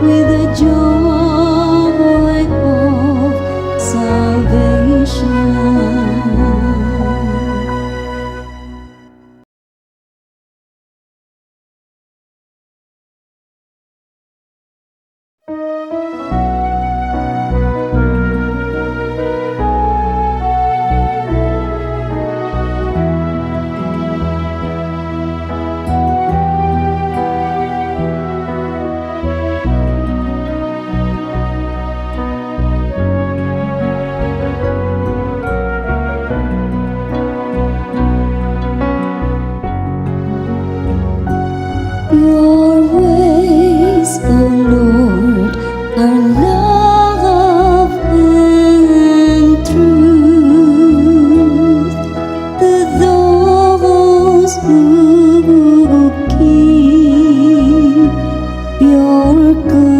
with the joy of salvation. Your ways, O Lord, are love and truth to those who keep your covenant.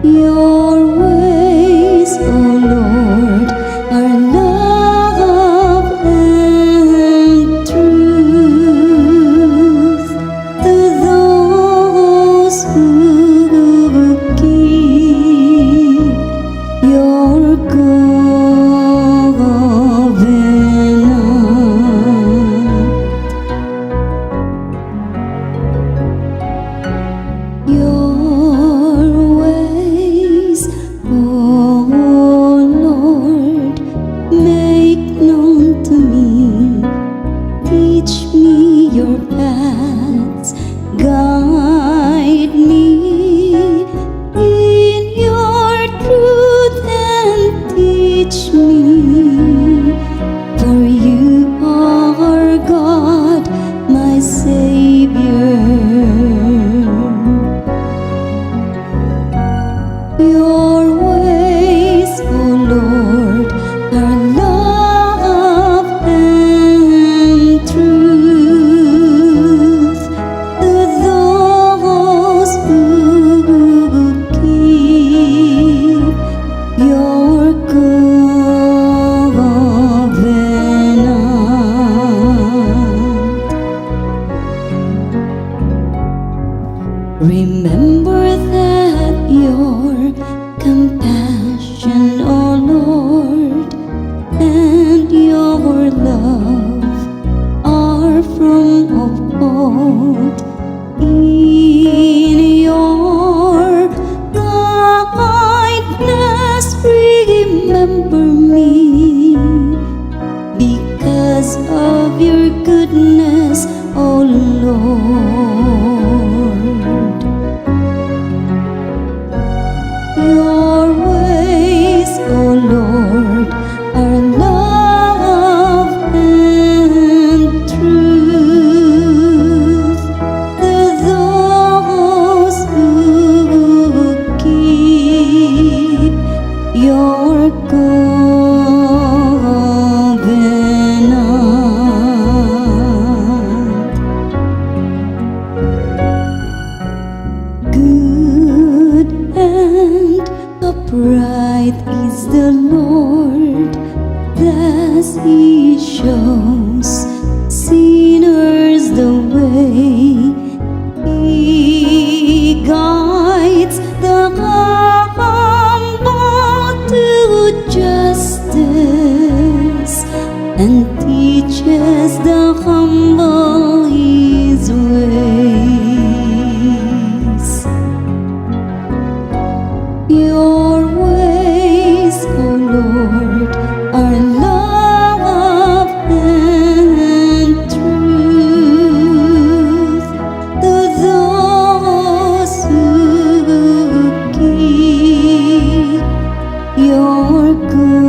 Your ways, O Lord, are love and truth to those who keep your covenant. Your ways, O Lord, make known to me. Teach me your paths, guide me in your truth and teach me. For you are God, my Savior. Your ways, O Lord, are love and truth to those who keep your covenant. Remember that your compassion, O Lord, and your love are from of old. In your kindness remember me, because of your goodness, O Lord. Your ways, O Lord, are love and truth to those who keep your covenant. Good and upright is the Lord, thus He shows sinners the way. He guides the humble to justice and teaches the humble His ways. Your ways, O Lord, are love and truth to those who keep your covenant.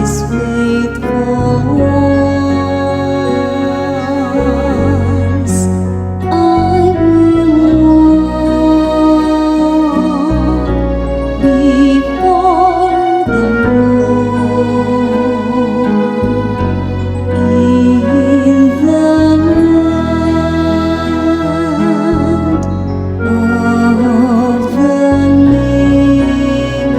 His faithful ones. I will walk before the Lord in the land of the living.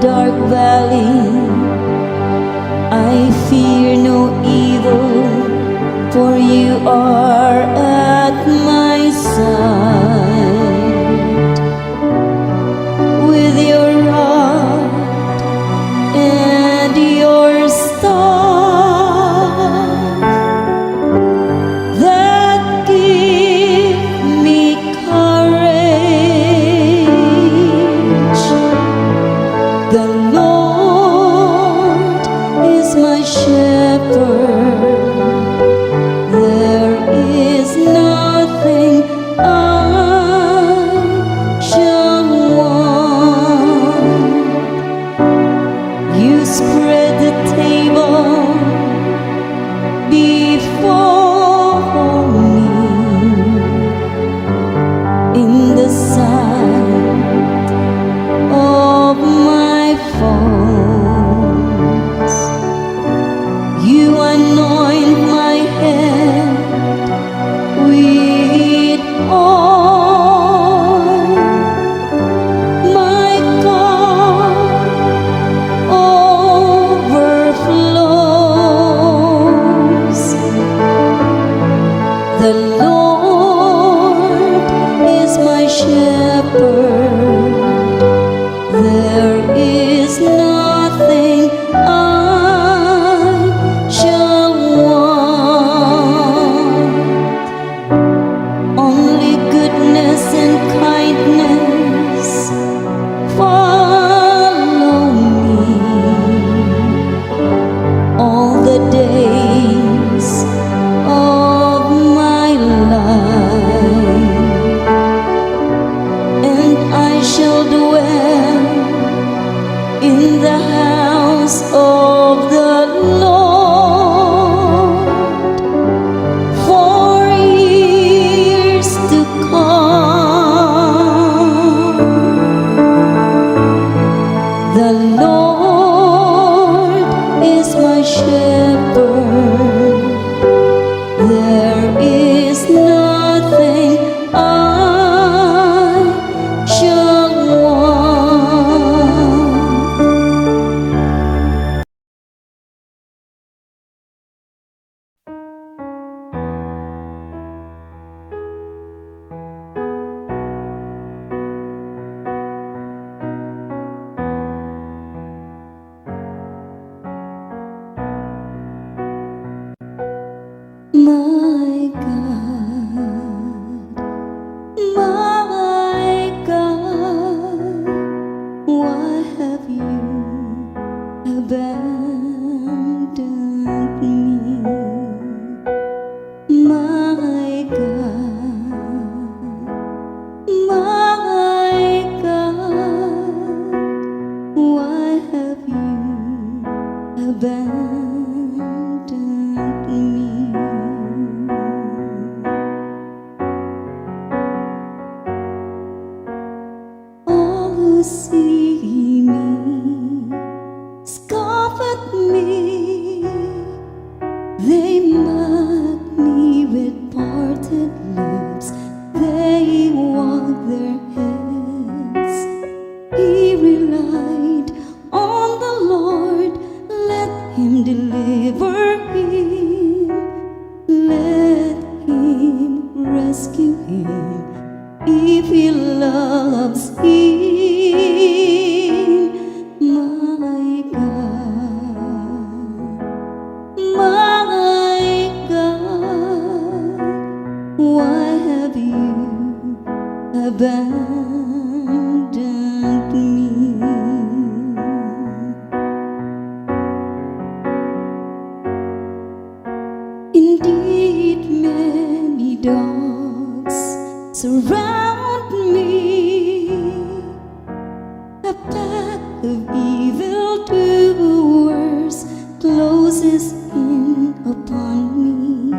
dark valley, I fear no evil, for you are at my side. With your rod and your staff that give me courage, the Lord is my shepherd. There is nothing I shall want. You spread the table before me in the sight of my foes. You anoint my head with oil, my cup overflows. The Lord is my shepherd. There is nothing I shall want. Only goodness and kindness follow me all the days of my life, and I shall dwell in the house of the Lord for years to come. The Lord is my shepherd. There is nothing I shall want. My God, why have you abandoned me? My God, why have you abandoned me? All who see me scoff at me. They mock me with parted lips. They wag their heads. He relied on the Lord. Let him deliver him. Let him rescue him if he loves him. My God, why have you abandoned me? Indeed, many dogs surround me, a pack of evildoers closes in upon me.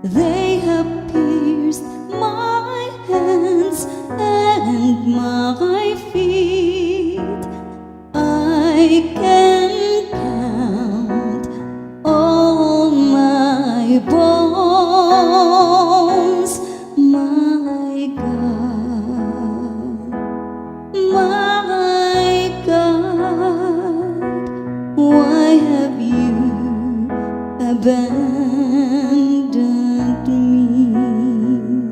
They have pierced my hands and my feet. I can count all my bones. My God, abandoned me.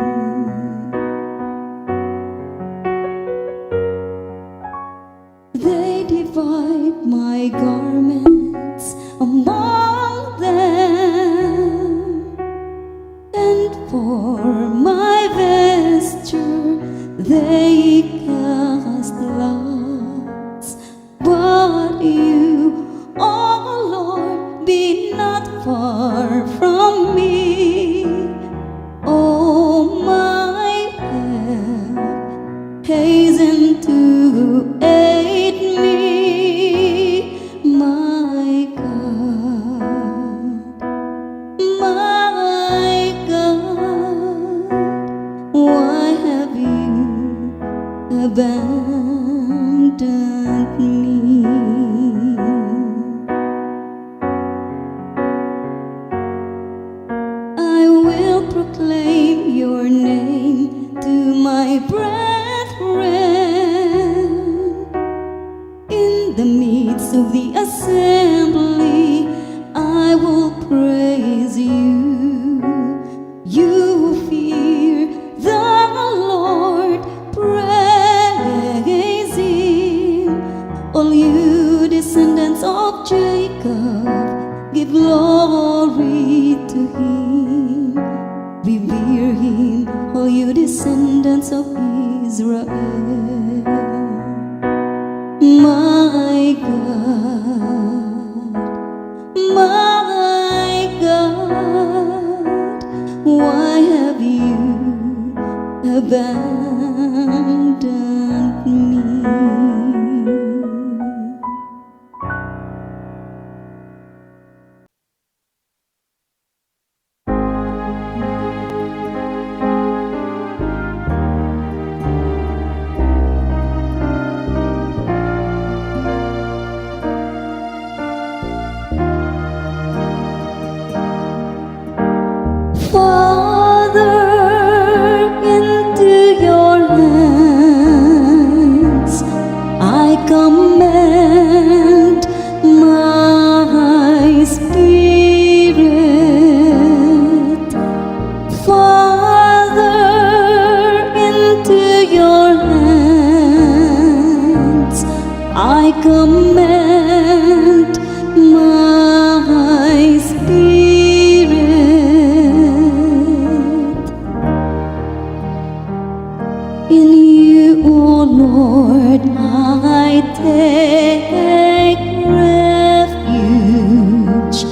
They divide my garments among them, and for my vesture they cast lots. But you, oh Lord, be not far from me. Oh, my help, hasten to aid me, my God, my God. Why have you abandoned me? I will proclaim your name to my brethren. In the midst of the assembly, I will praise you. You who fear the Lord, praise him. All you descendants of Jacob, give glory to him. Revere him, all you descendants of Israel. My God, my God, why have you abandoned me? Father, into your hands I commend my spirit. Father, into your hands I commend my spirit. In you, O Lord, I take refuge.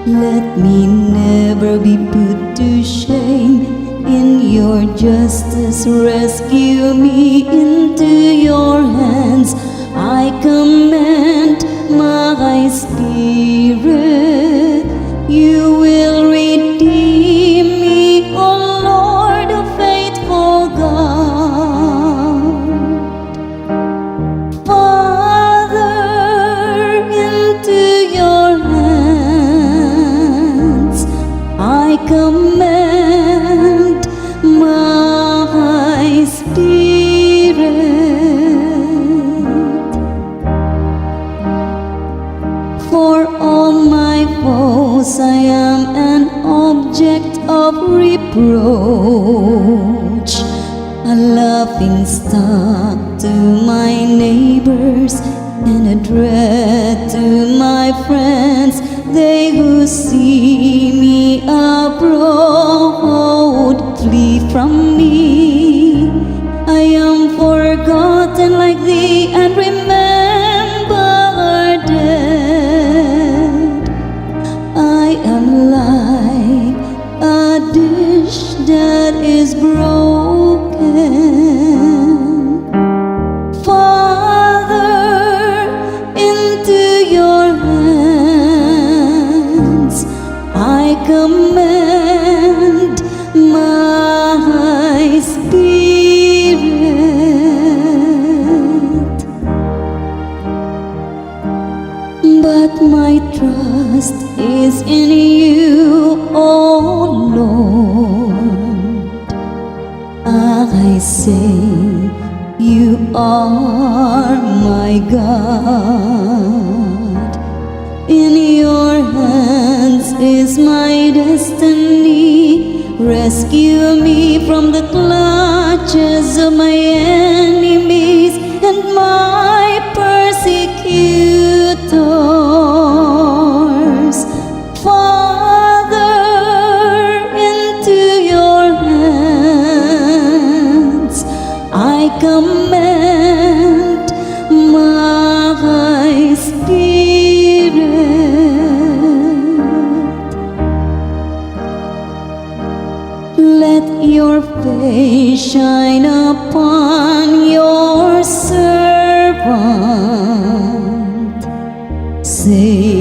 Let me never be put to shame. In your justice, rescue me. Into your hands I commend my spirit. You will redeem me, O Lord, a faithful God. Father, into your hands I commend my spirit. For all my foes I am an object of reproach, a laughing stock to my neighbors, and a dread to my friends. They who see me abroad flee from me. I am forgotten like thee, and remembered dead. I am like a dish that is broken. Father, into your hands I commend my spirit. But my trust is in you, O Lord. I say, you are my God. In your hands is my destiny. Rescue me from the clutches of my enemies and my persecutors. Father, into your hands I commend my spirit. Let your face shine upon your servant. Say